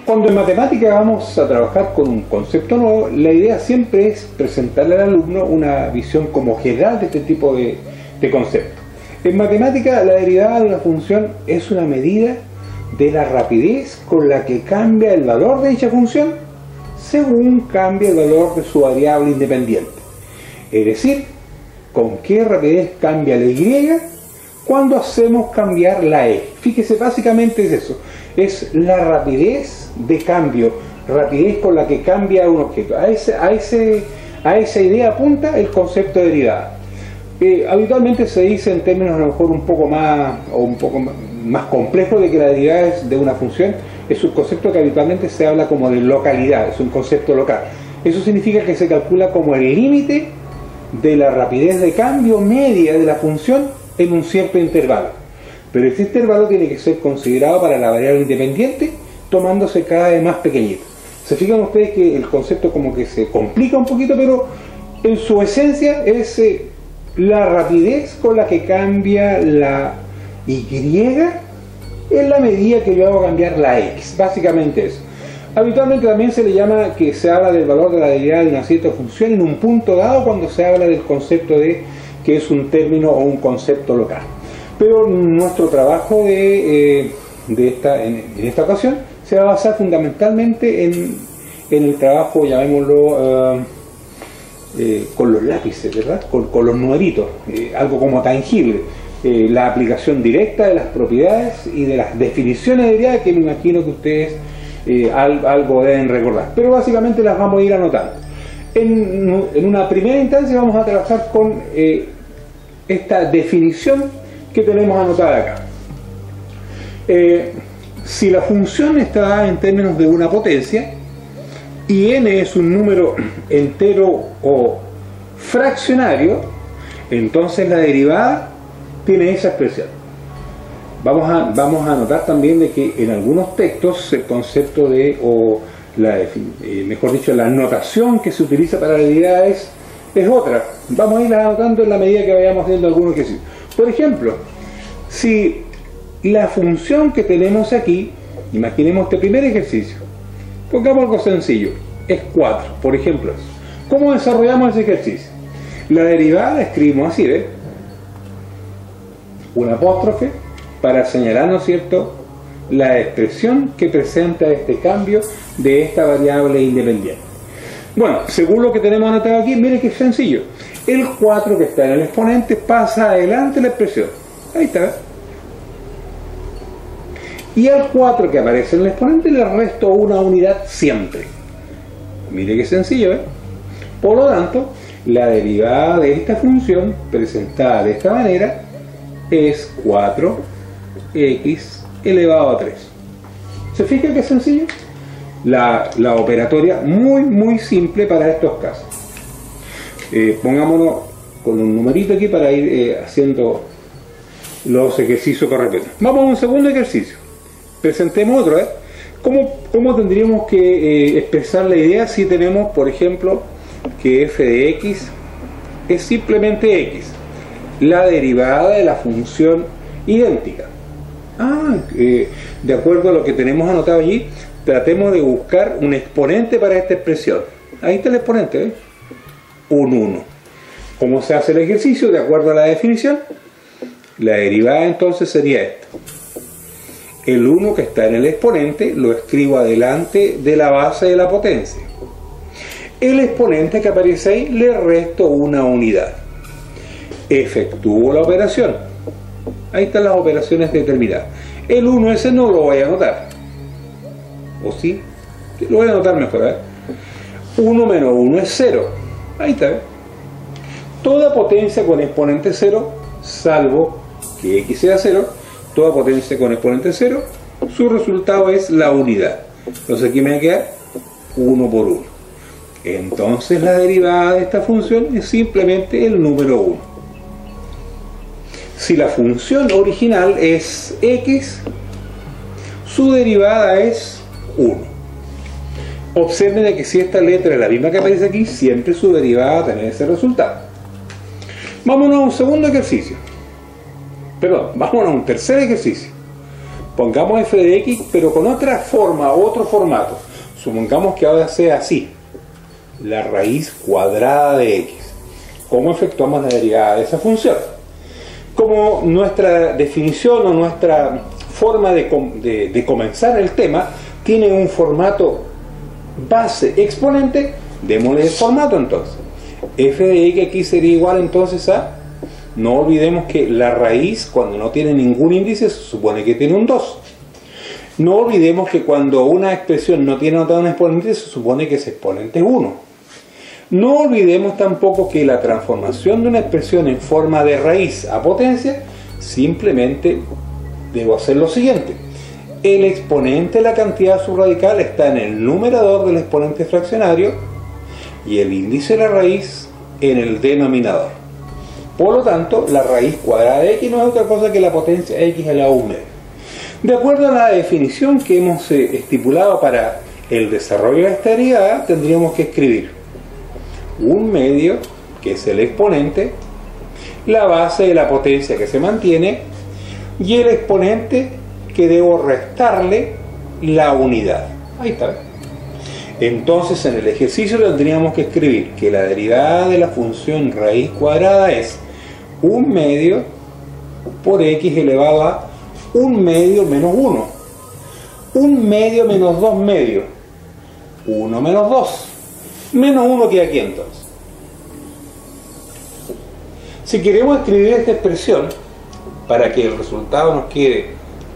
Cuando en matemática vamos a trabajar con un concepto nuevo, la idea siempre es presentarle al alumno una visión como general de este tipo de conceptos. En matemática, la derivada de una función es una medida de la rapidez con la que cambia el valor de dicha función según cambia el valor de su variable independiente. Es decir, con qué rapidez cambia la y cuando hacemos cambiar la e. Fíjese, básicamente es eso, es la rapidez de cambio, rapidez con la que cambia un objeto. A esa idea apunta el concepto de derivada. Habitualmente se dice en términos a lo mejor un poco más complejos de que la derivada de una función es un concepto que habitualmente se habla como de localidad, es un concepto local. Eso significa que se calcula como el límite de la rapidez de cambio media de la función en un cierto intervalo. Pero este intervalo tiene que ser considerado para la variable independiente, tomándose cada vez más pequeñito. Se fijan ustedes que el concepto como que se complica un poquito, pero en su esencia es la rapidez con la que cambia la y en la medida que yo hago cambiar la x. Básicamente eso. Habitualmente también se le llama que se habla del valor de la derivada de una cierta función en un punto dado cuando se habla del concepto de que es un término o un concepto local. Pero nuestro trabajo en esta ocasión se va a basar fundamentalmente en el trabajo, llamémoslo, con los lápices, ¿verdad? Con los numeritos, algo como tangible. La aplicación directa de las propiedades y de las definiciones de derivada, que me imagino que ustedes algo deben recordar. Pero básicamente las vamos a ir anotando. En una primera instancia vamos a trabajar con esta definición que tenemos anotada acá. Si la función está dada en términos de una potencia y n es un número entero o fraccionario, entonces la derivada tiene esa expresión. Vamos a notar también de que en algunos textos el concepto de, mejor dicho, la notación que se utiliza para la derivada es otra. Vamos a ir anotando en la medida que vayamos haciendo algunos ejercicios. Por ejemplo, si la función que tenemos aquí, imaginemos este primer ejercicio, pongamos algo sencillo, es 4, por ejemplo. ¿Cómo desarrollamos ese ejercicio? La derivada la escribimos así, ¿ves? Un apóstrofe para señalar, ¿no es cierto?, la expresión que presenta este cambio de esta variable independiente. Bueno, según lo que tenemos anotado aquí, mire que sencillo. El 4 que está en el exponente pasa adelante la expresión. Ahí está. Y al 4 que aparece en el exponente le resto una unidad siempre. Mire que sencillo, ¿eh? Por lo tanto, la derivada de esta función, presentada de esta manera, es 4x elevado a 3. ¿Se fija qué sencillo? La operatoria muy simple para estos casos. Pongámonos con un numerito aquí para ir haciendo los ejercicios correspondientes. Vamos a un segundo ejercicio. Presentemos otro. ¿Cómo tendríamos que expresar la idea si tenemos, por ejemplo, que f de x es simplemente x, la derivada de la función idéntica? De acuerdo a lo que tenemos anotado allí, tratemos de buscar un exponente para esta expresión. Ahí está el exponente, ¿eh? Un 1. ¿Cómo se hace el ejercicio? De acuerdo a la definición, la derivada entonces sería esto. El 1 que está en el exponente lo escribo adelante de la base de la potencia. El exponente que aparece ahí le resto una unidad. Efectúo la operación. Ahí están las operaciones determinadas. El 1 ese no lo voy a anotar. ¿O sí? Lo voy a anotar mejor, ¿eh? 1 menos 1 es 0. Ahí está, ¿eh? Toda potencia con exponente 0, salvo que x sea 0, toda potencia con exponente 0, su resultado es la unidad. Entonces aquí me va a quedar 1 por 1. Entonces la derivada de esta función es simplemente el número 1. Si la función original es x, su derivada es 1. Observen de que si esta letra es la misma que aparece aquí, siempre su derivada va a tener ese resultado. Vámonos a un segundo ejercicio. Perdón, vámonos a un tercer ejercicio. Pongamos f de x, pero con otra forma, otro formato. Supongamos que ahora sea así: la raíz cuadrada de x. ¿Cómo efectuamos la derivada de esa función? Como nuestra definición o nuestra forma de comenzar el tema tiene un formato base exponente, démosle el formato entonces. F de x aquí sería igual entonces a, no olvidemos que la raíz cuando no tiene ningún índice se supone que tiene un 2. No olvidemos que cuando una expresión no tiene notado un exponente se supone que ese exponente es 1. No olvidemos tampoco que la transformación de una expresión en forma de raíz a potencia, simplemente debo hacer lo siguiente: el exponente de la cantidad subradical está en el numerador del exponente fraccionario y el índice de la raíz en el denominador. Por lo tanto, la raíz cuadrada de x no es otra cosa que la potencia x elevado a 1 medio. De acuerdo a la definición que hemos estipulado para el desarrollo de esta derivada, tendríamos que escribir 1 medio, que es el exponente, la base de la potencia que se mantiene y el exponente que debo restarle la unidad. Ahí está. Entonces en el ejercicio tendríamos que escribir que la derivada de la función raíz cuadrada es 1 medio por x elevado a 1 medio menos 1. 1 medio menos 2 medios. 1 menos 2. Menos 1 queda aquí entonces. Si queremos escribir esta expresión para que el resultado nos quede,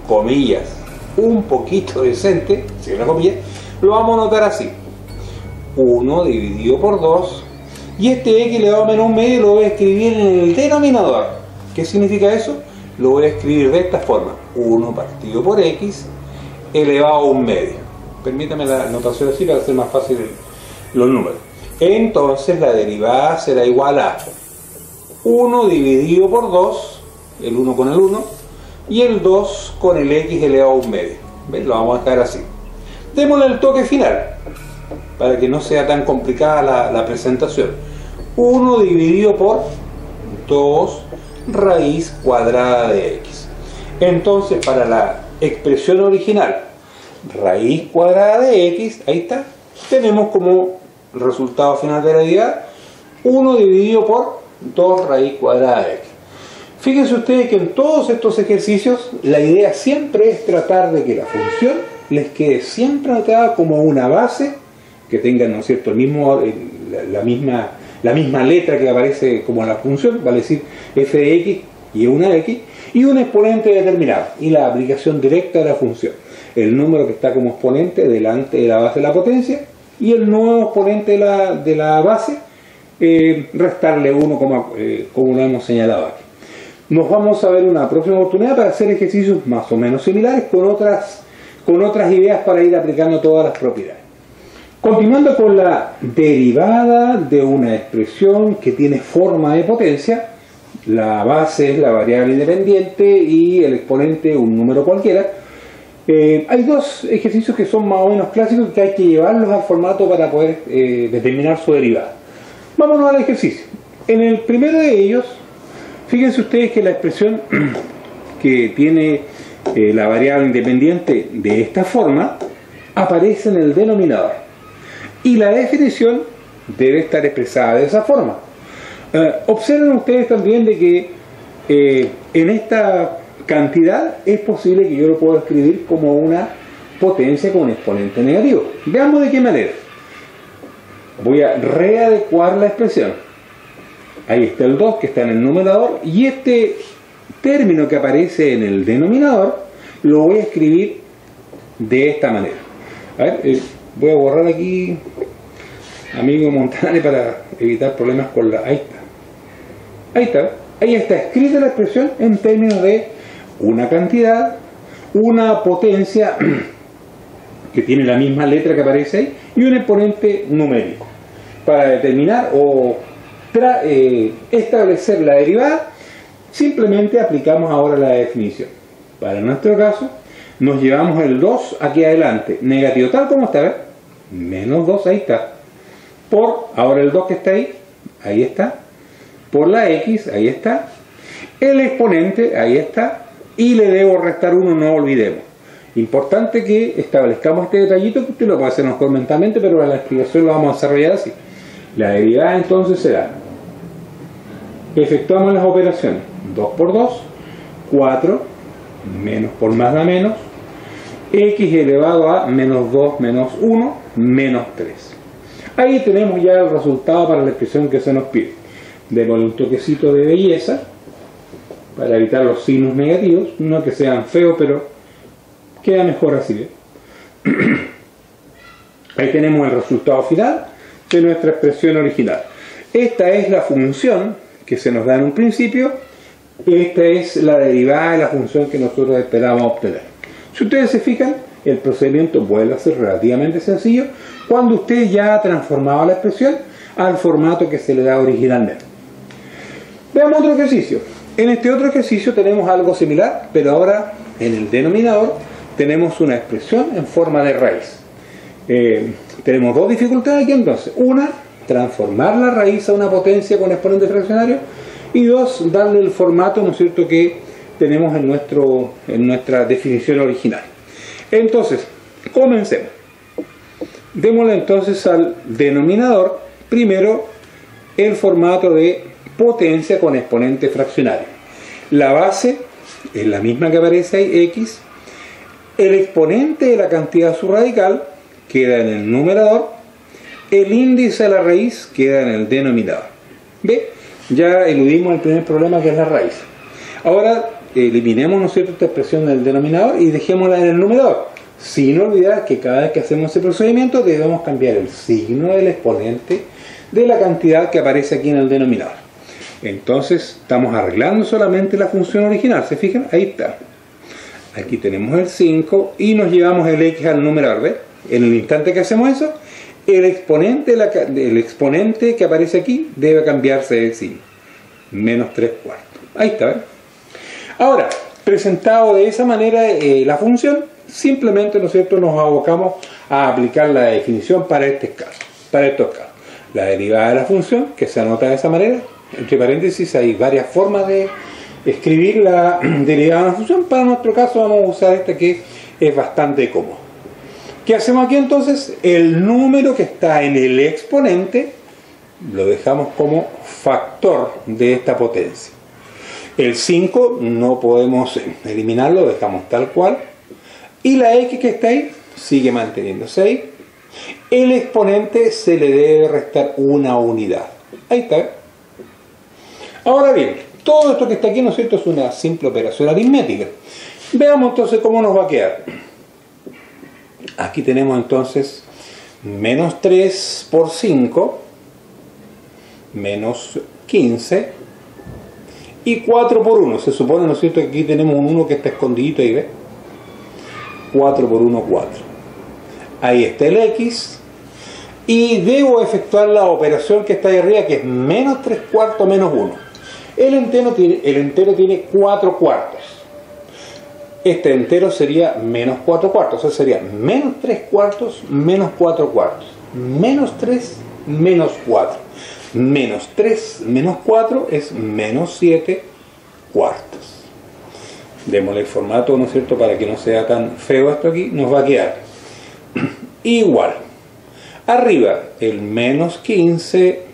comillas, un poquito decente, si una comilla, lo vamos a notar así: 1 dividido por 2, y este x elevado a menos 1 medio lo voy a escribir en el denominador. ¿Qué significa eso? Lo voy a escribir de esta forma: 1 partido por x elevado a 1 medio. Permítame la notación así para hacer más fácil los números. Entonces la derivada será igual a 1 dividido por 2, el 1 con el 1, y el 2 con el x elevado a 1 medio. ¿Ven? Lo vamos a dejar así. Démosle el toque final para que no sea tan complicada la presentación. 1 dividido por 2 raíz cuadrada de x. Entonces para la expresión original raíz cuadrada de x, ahí está, tenemos como resultado final de la derivada 1 dividido por 2 raíz cuadrada de x. Fíjense ustedes que en todos estos ejercicios la idea siempre es tratar de que la función les quede siempre anotada como una base, que tengan, ¿no es cierto?, la misma letra que aparece como la función, vale decir f de x y una x, y un exponente determinado, y la aplicación directa de la función. El número que está como exponente delante de la base de la potencia, y el nuevo exponente de la base, restarle 1 como lo hemos señalado aquí. Nos vamos a ver una próxima oportunidad para hacer ejercicios más o menos similares con otras ideas para ir aplicando todas las propiedades. Continuando con la derivada de una expresión que tiene forma de potencia, la base es la variable independiente y el exponente un número cualquiera. Hay dos ejercicios que son más o menos clásicos que hay que llevarlos al formato para poder determinar su derivada. Vámonos al ejercicio. En el primero de ellos, fíjense ustedes que la expresión que tiene la variable independiente de esta forma aparece en el denominador y la definición debe estar expresada de esa forma. Observen ustedes también de que en esta cantidad es posible que yo lo pueda escribir como una potencia con un exponente negativo. Veamos de qué manera. Voy a readecuar la expresión. Ahí está el 2 que está en el numerador, y este término que aparece en el denominador lo voy a escribir de esta manera. A ver, voy a borrar aquí amigo Montanari para evitar problemas con la... Ahí está. Ahí está escrita la expresión en términos de una cantidad, una potencia que tiene la misma letra que aparece ahí y un exponente numérico. Para determinar o establecer la derivada, Simplemente aplicamos ahora la definición. Para nuestro caso, nos llevamos el 2 aquí adelante, negativo tal como está, ¿ves? Menos 2, ahí está. Por, ahora el 2 que está ahí está. Por la x, ahí está. El exponente, ahí está. Y le debo restar 1, no olvidemos. Importante que establezcamos este detallito, que usted lo puede hacer mejor mentalmente, pero para la explicación lo vamos a desarrollar así. La derivada entonces será, efectuamos las operaciones, 2 por 2, 4, menos por más da menos, x elevado a menos 2 menos 1, menos 3. Ahí tenemos ya el resultado para la expresión que se nos pide. Démosle un toquecito de belleza, para evitar los signos negativos, no que sean feos, pero queda mejor así, ¿eh? Ahí tenemos el resultado final de nuestra expresión original. Esta es la función que se nos da en un principio. Esta es la derivada de la función que nosotros esperábamos obtener. Si ustedes se fijan, el procedimiento vuelve a ser relativamente sencillo cuando usted ya ha transformado la expresión al formato que se le da originalmente. Veamos otro ejercicio. En este otro ejercicio tenemos algo similar, pero ahora en el denominador tenemos una expresión en forma de raíz. Tenemos dos dificultades aquí entonces. Una, transformar la raíz a una potencia con exponente fraccionario. Y dos, darle el formato, ¿no es cierto?, que tenemos en nuestra definición original. Entonces, comencemos. Démosle entonces al denominador, primero, el formato de potencia con exponente fraccionario. La base es la misma que aparece ahí, x. El exponente de la cantidad subradical queda en el numerador. El índice de la raíz queda en el denominador. ¿Ve? Ya eludimos el primer problema, que es la raíz. Ahora eliminemos, ¿no es cierto?, esta expresión del denominador y dejémosla en el numerador, sin olvidar que cada vez que hacemos ese procedimiento debemos cambiar el signo del exponente de la cantidad que aparece aquí en el denominador. Entonces estamos arreglando solamente la función original. ¿Se fijan? Ahí está. Aquí tenemos el 5 y nos llevamos el x al numerador. ¿Ves? En el instante que hacemos eso, el exponente que aparece aquí debe cambiarse de signo. Menos 3/4. Ahí está. ¿Ves? Ahora, presentado de esa manera la función, simplemente, ¿no es cierto?, nos abocamos a aplicar la definición para estos casos. La derivada de la función, que se anota de esa manera. Entre paréntesis hay varias formas de escribir la derivada de una función. Para nuestro caso vamos a usar esta, que es bastante cómodo. ¿Qué hacemos aquí entonces? El número que está en el exponente lo dejamos como factor de esta potencia. El 5 no podemos eliminarlo, lo dejamos tal cual. Y la x que está ahí sigue manteniéndose ahí. El exponente se le debe restar una unidad. Ahí está. Ahora bien, todo esto que está aquí, ¿no es cierto?, es una simple operación aritmética. Veamos entonces cómo nos va a quedar. Aquí tenemos entonces menos 3 por 5, menos 15, y 4 por 1. Se supone, ¿no es cierto?, que aquí tenemos un 1 que está escondidito ahí, ¿ves? 4 por 1, 4. Ahí está el x. Y debo efectuar la operación que está ahí arriba, que es menos 3/4 menos 1. El entero tiene 4 cuartos. Este entero sería menos 4 cuartos. O sea, sería menos 3 cuartos menos 4 cuartos. Menos 3 menos 4. Menos 3 menos 4 es menos 7 cuartos. Démosle el formato, ¿no es cierto?, para que no sea tan feo esto aquí. Nos va a quedar igual. Arriba el menos 15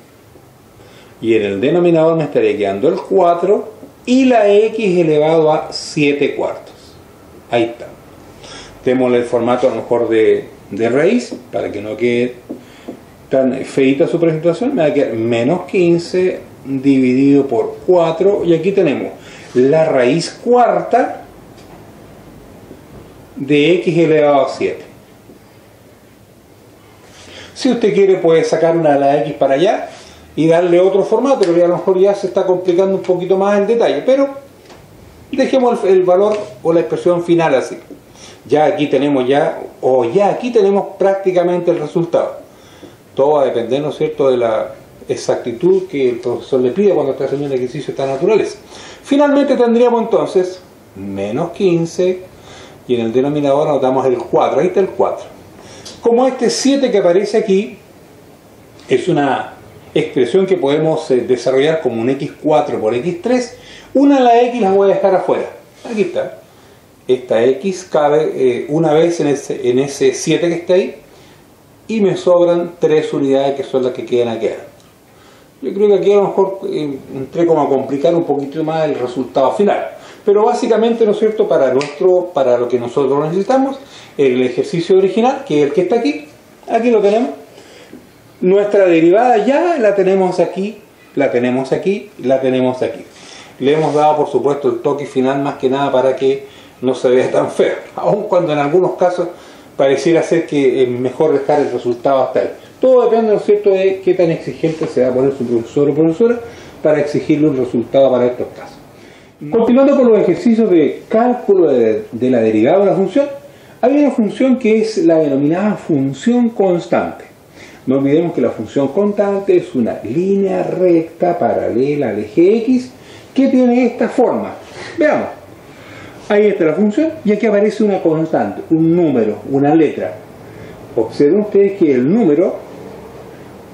y en el denominador me estaría quedando el 4 y la x elevado a 7 cuartos. Ahí está. Démosle el formato a lo mejor de raíz para que no quede tan feita su presentación. Me va a quedar menos 15 dividido por 4 y aquí tenemos la raíz cuarta de x elevado a 7. Si usted quiere puede sacar una de las x para allá y darle otro formato, pero a lo mejor ya se está complicando un poquito más el detalle, pero dejemos el valor o la expresión final así. Ya aquí tenemos aquí tenemos prácticamente el resultado. Todo va a depender, ¿no es cierto?, de la exactitud que el profesor le pide cuando está haciendo un ejercicio de esta naturaleza. Finalmente tendríamos entonces menos 15 y en el denominador anotamos el 4, ahí está el 4. Como este 7 que aparece aquí es una expresión que podemos desarrollar como un x4 por x3, una de las x las voy a dejar afuera. Aquí está. Esta x cabe una vez en ese 7 que está ahí y me sobran 3 unidades que son las que quedan aquí. Yo creo que aquí a lo mejor entré como a complicar un poquito más el resultado final. Pero básicamente, ¿no es cierto?, para lo que nosotros necesitamos, el ejercicio original, que es el que está aquí, aquí lo tenemos. Nuestra derivada ya la tenemos aquí, la tenemos aquí, la tenemos aquí. Le hemos dado, por supuesto, el toque final más que nada para que no se vea tan feo, aun cuando en algunos casos pareciera ser que es mejor dejar el resultado hasta ahí. Todo depende, ¿no es cierto?, de qué tan exigente se va a poner su profesor o profesora para exigirle un resultado para estos casos. Continuando con los ejercicios de cálculo de la derivada de una función, hay una función que es la denominada función constante. No olvidemos que la función constante es una línea recta paralela al eje X que tiene esta forma. Veamos. Ahí está la función y aquí aparece una constante, un número, una letra. Observen ustedes que el número,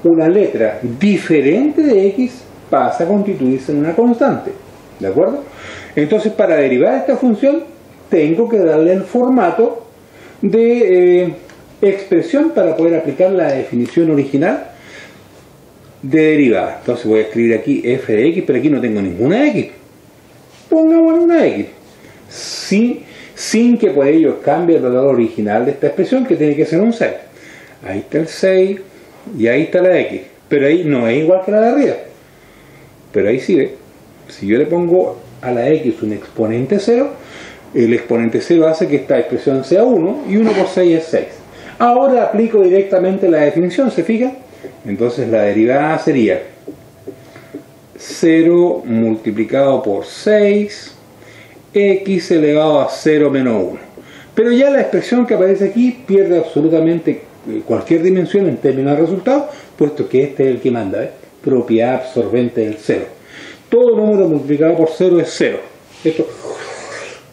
una letra diferente de X, pasa a constituirse en una constante. ¿De acuerdo? Entonces, para derivar esta función, tengo que darle el formato de expresión para poder aplicar la definición original de derivada. Entonces voy a escribir aquí f de x, pero aquí no tengo ninguna x. Pongamos una x. Sin que por ello cambie el valor original de esta expresión, que tiene que ser un 6. Ahí está el 6 y ahí está la x. Pero ahí no es igual que la de arriba. Pero ahí sí ve. Si yo le pongo a la x un exponente 0, el exponente 0 hace que esta expresión sea 1 y 1 por 6 es 6. Ahora aplico directamente la definición, ¿se fijan? Entonces la derivada sería 0 multiplicado por 6, x elevado a 0 menos 1. Pero ya la expresión que aparece aquí pierde absolutamente cualquier dimensión en términos de resultado, puesto que este es el que manda, ¿ves? Propiedad absorbente del 0. Todo número multiplicado por 0 es 0. Esto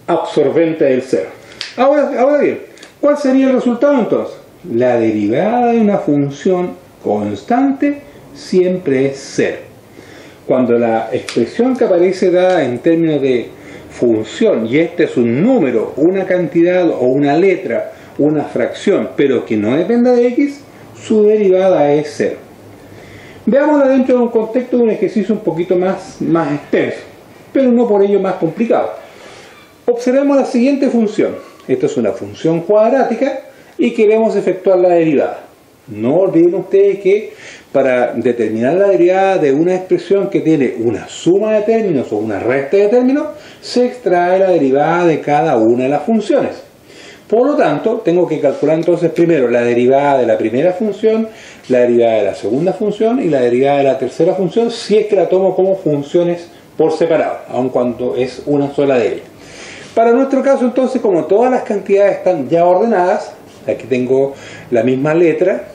absorbente del 0. Ahora bien, ¿cuál sería el resultado entonces? La derivada de una función constante siempre es 0. Cuando la expresión que aparece dada en términos de función, y este es un número, una cantidad o una letra, una fracción, pero que no dependa de x, su derivada es 0. Veámosla dentro de un contexto de un ejercicio un poquito más extenso, pero no por ello más complicado. Observemos la siguiente función. Esta es una función cuadrática y queremos efectuar la derivada. No olviden ustedes que para determinar la derivada de una expresión que tiene una suma de términos o una resta de términos, se extrae la derivada de cada una de las funciones. Por lo tanto, tengo que calcular entonces primero la derivada de la primera función, la derivada de la segunda función y la derivada de la tercera función, si es que la tomo como funciones por separado, aun cuando es una sola de ellas. Para nuestro caso entonces, como todas las cantidades están ya ordenadas, aquí tengo la misma letra,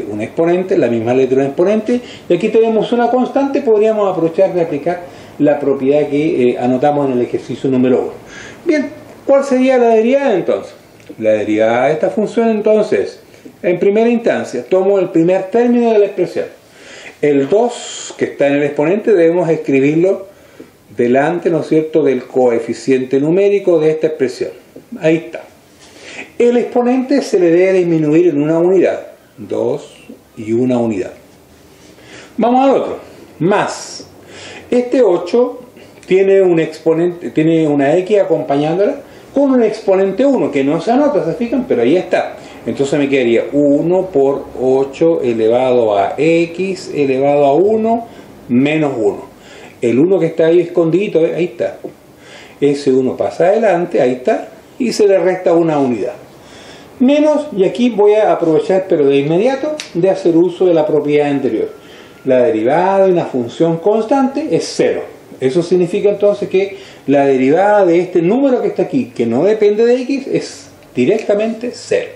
un exponente, la misma letra un exponente, y aquí tenemos una constante, podríamos aprovechar de aplicar la propiedad que anotamos en el ejercicio número 1. Bien, ¿cuál sería la derivada entonces? La derivada de esta función entonces, en primera instancia, tomo el primer término de la expresión. El 2 que está en el exponente debemos escribirlo delante, ¿no es cierto?, del coeficiente numérico de esta expresión. Ahí está. El exponente se le debe disminuir en una unidad. 2 y una unidad. Vamos al otro. Más. Este 8 tiene un exponente, tiene una x acompañándola con un exponente 1, que no se anota, ¿se fijan? Pero ahí está. Entonces me quedaría 1 por 8 elevado a x elevado a 1 menos 1. El 1 que está ahí escondido, ahí está. Ese 1 pasa adelante, ahí está, y se le resta una unidad. Menos, y aquí voy a aprovechar, pero de inmediato, de hacer uso de la propiedad anterior. La derivada de una función constante es 0. Eso significa entonces que la derivada de este número que está aquí, que no depende de x, es directamente 0.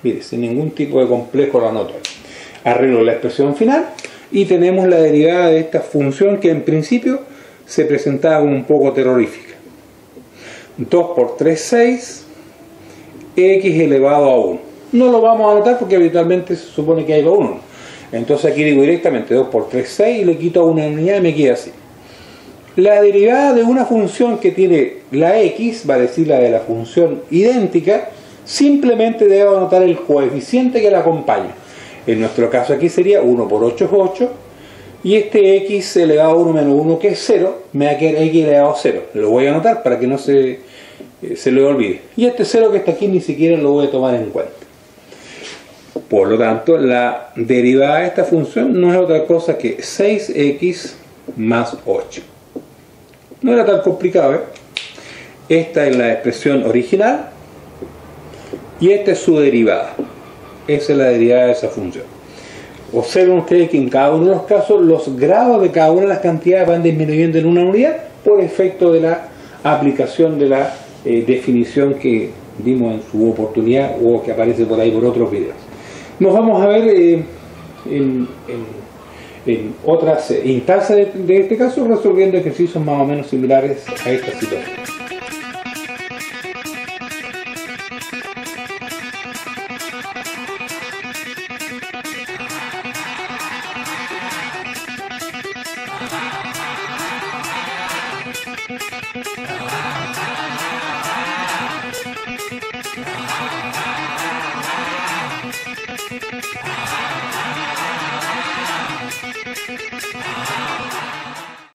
Mire, sin ningún tipo de complejo lo anoto. Arreglo la expresión final y tenemos la derivada de esta función que en principio se presentaba como un poco terrorífica. 2 por 3, 6, x elevado a 1. No lo vamos a anotar porque habitualmente se supone que hay 1. Entonces aquí digo directamente 2 por 3, 6 y le quito una unidad y me queda así. La derivada de una función que tiene la x, va a decir la de la función idéntica, simplemente debo anotar el coeficiente que la acompaña. En nuestro caso aquí sería 1 por 8 es 8, y este x elevado a 1 menos 1 que es 0, me va a quedar x elevado a 0. Lo voy a anotar para que no se le olvide. Y este 0 que está aquí ni siquiera lo voy a tomar en cuenta. Por lo tanto, la derivada de esta función no es otra cosa que 6x más 8. No era tan complicado, ¿eh? Esta es la expresión original y esta es su derivada. Esa es la derivada de esa función. Observen ustedes que en cada uno de los casos los grados de cada una de las cantidades van disminuyendo en una unidad por efecto de la aplicación de la definición que vimos en su oportunidad o que aparece por ahí por otros videos. Nos vamos a ver en otras instancias de este caso resolviendo ejercicios más o menos similares a esta situación.